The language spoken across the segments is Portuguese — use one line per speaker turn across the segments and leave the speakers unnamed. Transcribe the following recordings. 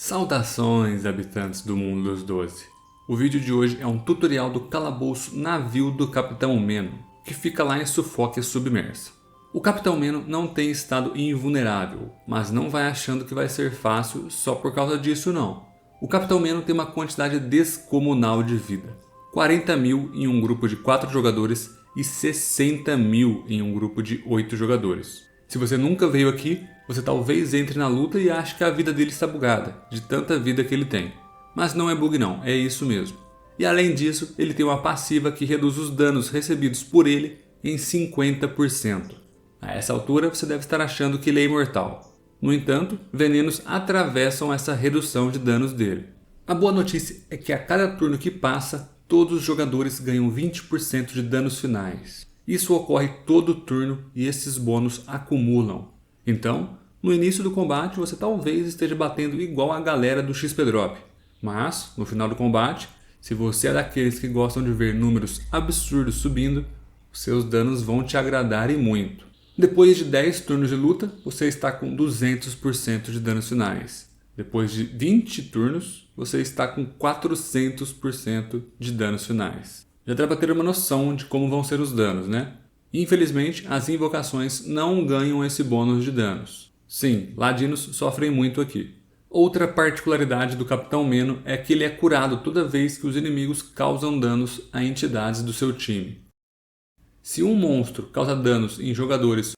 Saudações, habitantes do mundo dos 12. O vídeo de hoje é um tutorial do calabouço navio do Capitão Meno, que fica lá em Sufóquia Submersa. O Capitão Meno não tem estado invulnerável, mas não vai achando que vai ser fácil só por causa disso não. O Capitão Meno tem uma quantidade descomunal de vida. 40 mil em um grupo de 4 jogadores e 60 mil em um grupo de 8 jogadores. Se você nunca veio aqui, você talvez entre na luta e ache que a vida dele está bugada, de tanta vida que ele tem. Mas não é bug não, é isso mesmo. E além disso, ele tem uma passiva que reduz os danos recebidos por ele em 50%. A essa altura você deve estar achando que ele é imortal. No entanto, venenos atravessam essa redução de danos dele. A boa notícia é que a cada turno que passa, todos os jogadores ganham 20% de danos finais. Isso ocorre todo turno e esses bônus acumulam. Então, no início do combate você talvez esteja batendo igual a galera do XP Drop. Mas, no final do combate, se você é daqueles que gostam de ver números absurdos subindo, seus danos vão te agradar e muito. Depois de 10 turnos de luta, você está com 200% de danos finais. Depois de 20 turnos, você está com 400% de danos finais. Já dá para ter uma noção de como vão ser os danos, né? Infelizmente, as invocações não ganham esse bônus de danos. Sim, ladinos sofrem muito aqui. Outra particularidade do Capitão Meno é que ele é curado toda vez que os inimigos causam danos a entidades do seu time. Se um monstro causa danos em jogadores,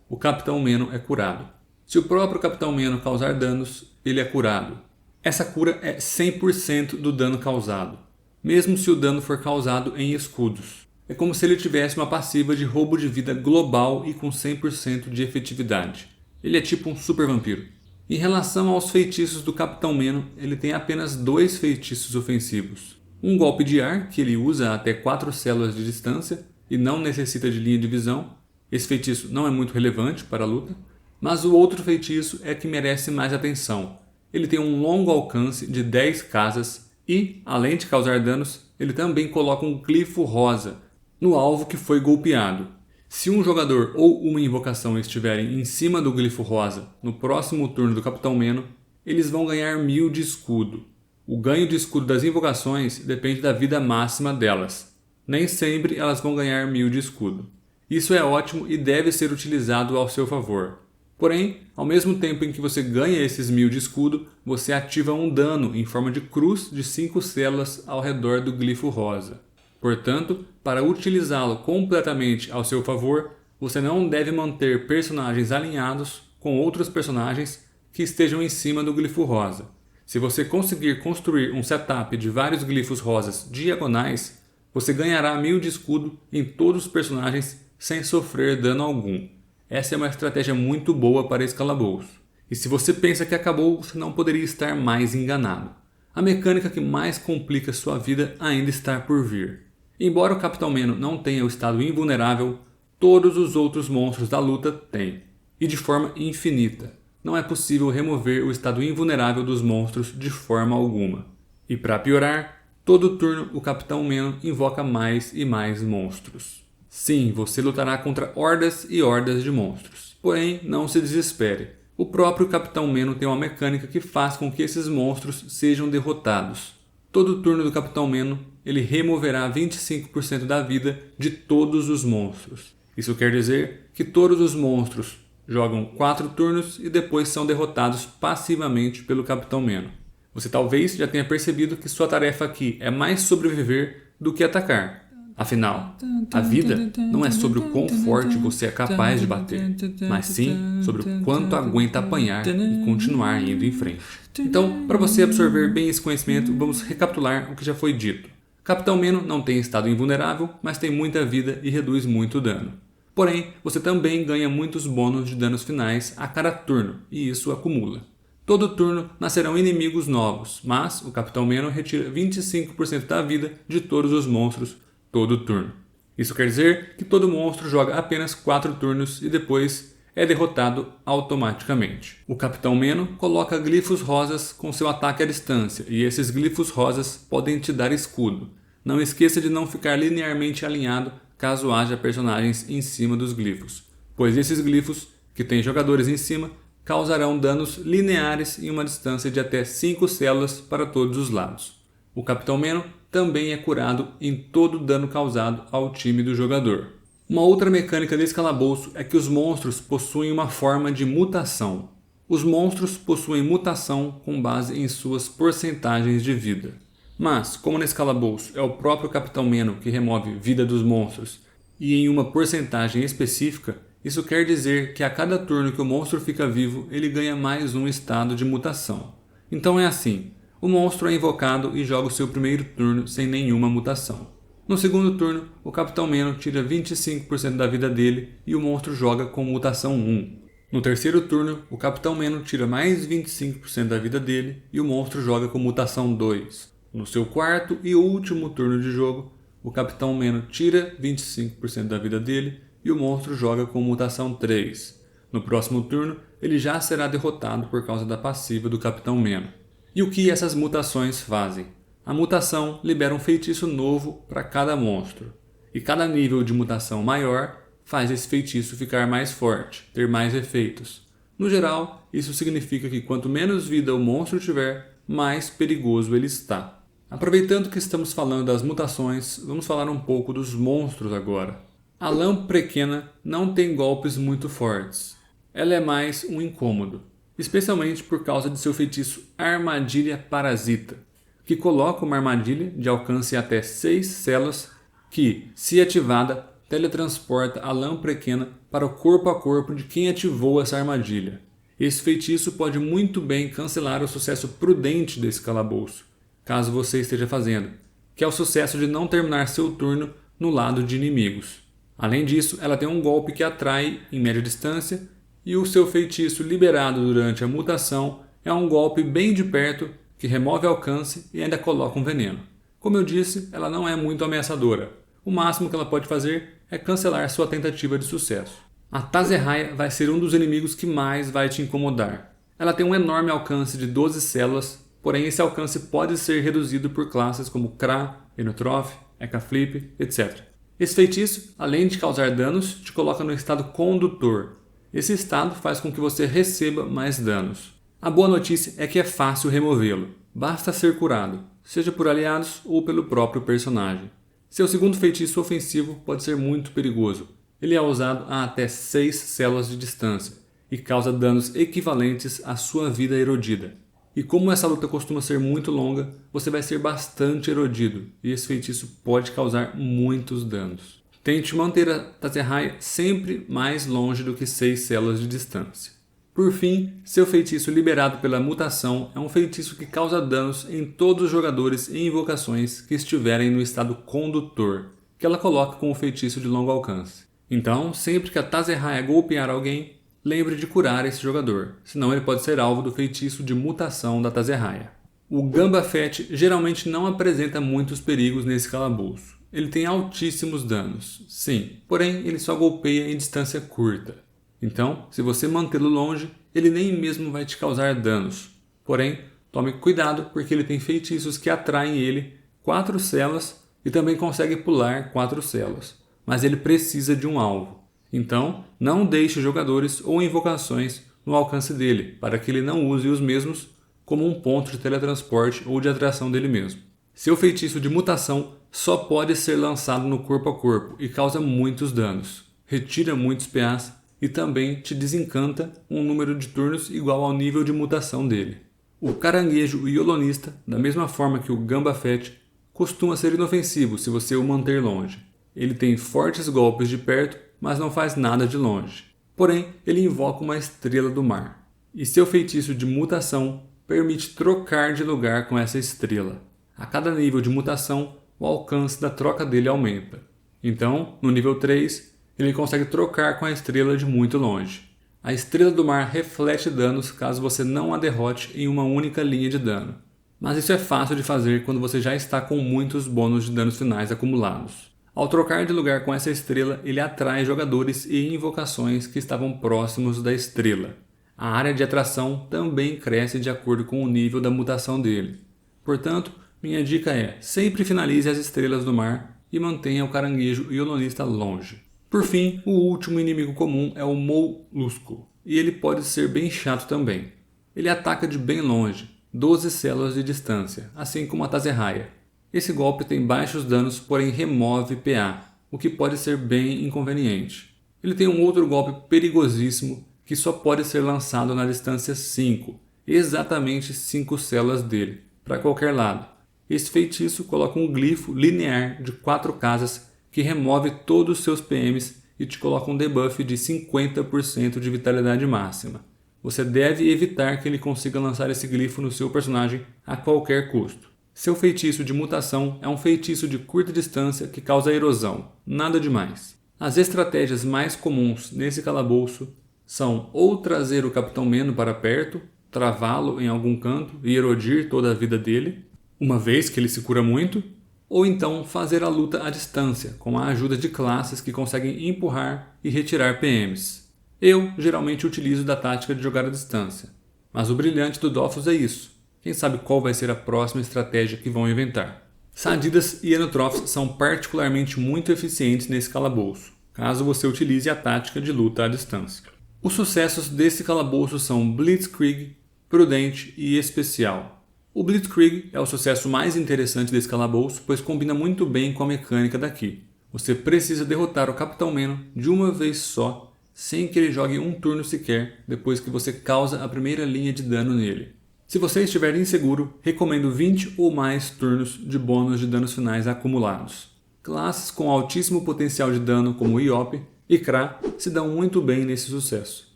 o Capitão Meno é curado. Se o próprio Capitão Meno causar danos, ele é curado. Essa cura é 100% do dano causado, mesmo se o dano for causado em escudos. É como se ele tivesse uma passiva de roubo de vida global e com 100% de efetividade. Ele é tipo um super vampiro. Em relação aos feitiços do Capitão Meno, ele tem apenas 2 feitiços ofensivos. Um golpe de ar, que ele usa até 4 células de distância e não necessita de linha de visão. Esse feitiço não é muito relevante para a luta. Mas o outro feitiço é que merece mais atenção. Ele tem um longo alcance de 10 casas e, além de causar danos, ele também coloca um glifo rosa no alvo que foi golpeado. Se um jogador ou uma invocação estiverem em cima do glifo rosa no próximo turno do Capitão Meno, eles vão ganhar 1000 de escudo. O ganho de escudo das invocações depende da vida máxima delas. Nem sempre elas vão ganhar 1000 de escudo. Isso é ótimo e deve ser utilizado ao seu favor. Porém, ao mesmo tempo em que você ganha esses 1000 de escudo, você ativa um dano em forma de cruz de 5 células ao redor do glifo rosa. Portanto, para utilizá-lo completamente ao seu favor, você não deve manter personagens alinhados com outros personagens que estejam em cima do glifo rosa. Se você conseguir construir um setup de vários glifos rosas diagonais, você ganhará 1000 de escudo em todos os personagens sem sofrer dano algum. Essa é uma estratégia muito boa para esse calabouço. E se você pensa que acabou, você não poderia estar mais enganado. A mecânica que mais complica sua vida ainda está por vir. Embora o Capitão Meno não tenha o estado invulnerável, todos os outros monstros da luta têm. E de forma infinita. Não é possível remover o estado invulnerável dos monstros de forma alguma. E para piorar, todo turno o Capitão Meno invoca mais e mais monstros. Sim, você lutará contra hordas e hordas de monstros. Porém, não se desespere. O próprio Capitão Meno tem uma mecânica que faz com que esses monstros sejam derrotados. Todo turno do Capitão Meno, ele removerá 25% da vida de todos os monstros. Isso quer dizer que todos os monstros jogam 4 turnos e depois são derrotados passivamente pelo Capitão Meno. Você talvez já tenha percebido que sua tarefa aqui é mais sobreviver do que atacar. Afinal, a vida não é sobre o quão forte você é capaz de bater, mas sim sobre o quanto aguenta apanhar e continuar indo em frente. Então, para você absorver bem esse conhecimento, vamos recapitular o que já foi dito. Capitão Meno não tem estado invulnerável, mas tem muita vida e reduz muito dano. Porém, você também ganha muitos bônus de danos finais a cada turno, e isso acumula. Todo turno nascerão inimigos novos, mas o Capitão Meno retira 25% da vida de todos os monstros todo turno. Isso quer dizer que todo monstro joga apenas 4 turnos e depois é derrotado automaticamente. O Capitão Meno coloca glifos rosas com seu ataque à distância e esses glifos rosas podem te dar escudo. Não esqueça de não ficar linearmente alinhado caso haja personagens em cima dos glifos, pois esses glifos, que têm jogadores em cima, causarão danos lineares em uma distância de até 5 células para todos os lados. O Capitão Meno também é curado em todo o dano causado ao time do jogador. Uma outra mecânica desse calabouço é que os monstros possuem uma forma de mutação. Os monstros possuem mutação com base em suas porcentagens de vida. Mas, como nesse calabouço é o próprio Capitão Meno que remove vida dos monstros e em uma porcentagem específica, isso quer dizer que a cada turno que o monstro fica vivo, ele ganha mais um estado de mutação. Então é assim, o monstro é invocado e joga o seu primeiro turno sem nenhuma mutação. No segundo turno, o Capitão Meno tira 25% da vida dele e o monstro joga com mutação 1. No terceiro turno, o Capitão Meno tira mais 25% da vida dele e o monstro joga com mutação 2. No seu quarto e último turno de jogo, o Capitão Meno tira 25% da vida dele e o monstro joga com mutação 3. No próximo turno, ele já será derrotado por causa da passiva do Capitão Meno. E o que essas mutações fazem? A mutação libera um feitiço novo para cada monstro. E cada nível de mutação maior faz esse feitiço ficar mais forte, ter mais efeitos. No geral, isso significa que quanto menos vida o monstro tiver, mais perigoso ele está. Aproveitando que estamos falando das mutações, vamos falar um pouco dos monstros agora. A Lamprequena não tem golpes muito fortes. Ela é mais um incômodo, especialmente por causa de seu feitiço Armadilha Parasita, que coloca uma armadilha de alcance até 6 células que, se ativada, teletransporta a Lamprequena para o corpo a corpo de quem ativou essa armadilha. Esse feitiço pode muito bem cancelar o sucesso prudente desse calabouço, caso você esteja fazendo, que é o sucesso de não terminar seu turno no lado de inimigos. Além disso, ela tem um golpe que atrai em média distância e o seu feitiço liberado durante a mutação é um golpe bem de perto que remove alcance e ainda coloca um veneno. Como eu disse, ela não é muito ameaçadora. O máximo que ela pode fazer é cancelar sua tentativa de sucesso. A Tazerraia vai ser um dos inimigos que mais vai te incomodar. Ela tem um enorme alcance de 12 células, porém esse alcance pode ser reduzido por classes como Kra, Enotrof, Ekaflip, etc. Esse feitiço, além de causar danos, te coloca no estado condutor. Esse estado faz com que você receba mais danos. A boa notícia é que é fácil removê-lo. Basta ser curado, seja por aliados ou pelo próprio personagem. Seu segundo feitiço ofensivo pode ser muito perigoso. Ele é usado a até 6 células de distância e causa danos equivalentes à sua vida erodida. E como essa luta costuma ser muito longa, você vai ser bastante erodido e esse feitiço pode causar muitos danos. Tente manter a Tazerraia sempre mais longe do que 6 células de distância. Por fim, seu feitiço liberado pela mutação é um feitiço que causa danos em todos os jogadores e invocações que estiverem no estado condutor, que ela coloca com o feitiço de longo alcance. Então, sempre que a Tazerraia golpear alguém, lembre de curar esse jogador, senão ele pode ser alvo do feitiço de mutação da Tazerraia. O Gamba Fett geralmente não apresenta muitos perigos nesse calabouço. Ele tem altíssimos danos, sim, porém ele só golpeia em distância curta. Então, se você mantê-lo longe, ele nem mesmo vai te causar danos. Porém, tome cuidado porque ele tem feitiços que atraem ele 4 células e também consegue pular 4 células, mas ele precisa de um alvo. Então, não deixe jogadores ou invocações no alcance dele, para que ele não use os mesmos como um ponto de teletransporte ou de atração dele mesmo. Seu feitiço de mutação só pode ser lançado no corpo a corpo e causa muitos danos, retira muitos PAs e também te desencanta um número de turnos igual ao nível de mutação dele. O Caranguejo Iolonista, da mesma forma que o Gamba Fett, costuma ser inofensivo se você o manter longe. Ele tem fortes golpes de perto, mas não faz nada de longe. Porém, ele invoca uma estrela do mar. E seu feitiço de mutação permite trocar de lugar com essa estrela. A cada nível de mutação, o alcance da troca dele aumenta. Então, no nível 3, ele consegue trocar com a estrela de muito longe. A estrela do mar reflete danos caso você não a derrote em uma única linha de dano. Mas isso é fácil de fazer quando você já está com muitos bônus de danos finais acumulados. Ao trocar de lugar com essa estrela, ele atrai jogadores e invocações que estavam próximos da estrela. A área de atração também cresce de acordo com o nível da mutação dele. Portanto, minha dica é, sempre finalize as estrelas do mar e mantenha o Caranguejo Iolonista longe. Por fim, o último inimigo comum é o Molusco. e ele pode ser bem chato também. Ele ataca de bem longe, 12 células de distância, assim como a Tazerraia. Esse golpe tem baixos danos, porém remove PA, o que pode ser bem inconveniente. Ele tem um outro golpe perigosíssimo que só pode ser lançado na distância 5, exatamente 5 células dele, para qualquer lado. Esse feitiço coloca um glifo linear de 4 casas que remove todos os seus PMs e te coloca um debuff de 50% de vitalidade máxima. Você deve evitar que ele consiga lançar esse glifo no seu personagem a qualquer custo. Seu feitiço de mutação é um feitiço de curta distância que causa erosão, nada demais. As estratégias mais comuns nesse calabouço são ou trazer o Capitão Meno para perto, travá-lo em algum canto e erodir toda a vida dele, uma vez que ele se cura muito, ou então fazer a luta à distância, com a ajuda de classes que conseguem empurrar e retirar PMs. Eu geralmente utilizo da tática de jogar à distância, mas o brilhante do Dofus é isso. Quem sabe qual vai ser a próxima estratégia que vão inventar. Sadidas e Enotrophs são particularmente muito eficientes nesse calabouço, caso você utilize a tática de luta à distância. Os sucessos desse calabouço são Blitzkrieg, Prudente e Especial. O Blitzkrieg é o sucesso mais interessante desse calabouço, pois combina muito bem com a mecânica daqui. Você precisa derrotar o Capitão Meno de uma vez só, sem que ele jogue um turno sequer, depois que você causa a primeira linha de dano nele. Se você estiver inseguro, recomendo 20 ou mais turnos de bônus de danos finais acumulados. Classes com altíssimo potencial de dano como Iop e Kra se dão muito bem nesse sucesso.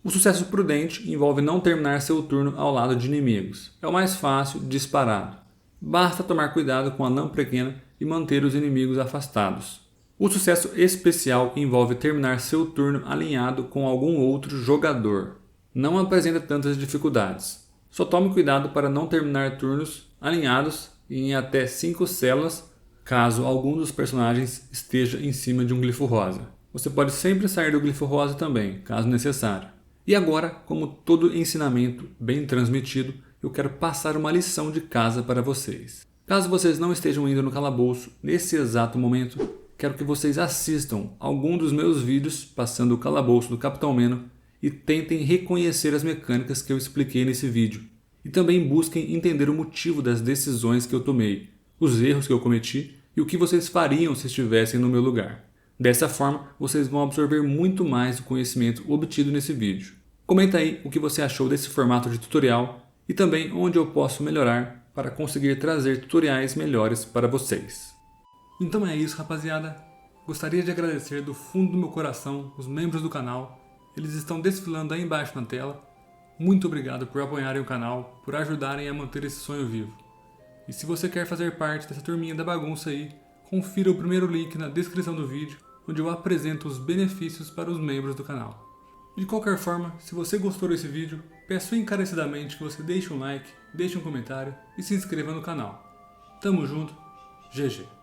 O sucesso prudente envolve não terminar seu turno ao lado de inimigos. É o mais fácil, disparado. Basta tomar cuidado com a Lamprequena e manter os inimigos afastados. O sucesso especial envolve terminar seu turno alinhado com algum outro jogador. Não apresenta tantas dificuldades. Só tome cuidado para não terminar turnos alinhados em até 5 células, caso algum dos personagens esteja em cima de um glifo rosa. Você pode sempre sair do glifo rosa também, caso necessário. E agora, como todo ensinamento bem transmitido, eu quero passar uma lição de casa para vocês. Caso vocês não estejam indo no calabouço nesse exato momento, quero que vocês assistam algum dos meus vídeos passando o calabouço do Capitão Meno e tentem reconhecer as mecânicas que eu expliquei nesse vídeo. E também busquem entender o motivo das decisões que eu tomei, os erros que eu cometi e o que vocês fariam se estivessem no meu lugar. Dessa forma, vocês vão absorver muito mais do conhecimento obtido nesse vídeo. Comenta aí o que você achou desse formato de tutorial e também onde eu posso melhorar para conseguir trazer tutoriais melhores para vocês. Então é isso, rapaziada. Gostaria de agradecer do fundo do meu coração os membros do canal. Eles estão desfilando aí embaixo na tela. Muito obrigado por apoiarem o canal, por ajudarem a manter esse sonho vivo. E se você quer fazer parte dessa turminha da bagunça aí, confira o primeiro link na descrição do vídeo, onde eu apresento os benefícios para os membros do canal. De qualquer forma, se você gostou desse vídeo, peço encarecidamente que você deixe um like, deixe um comentário e se inscreva no canal. Tamo junto, GG!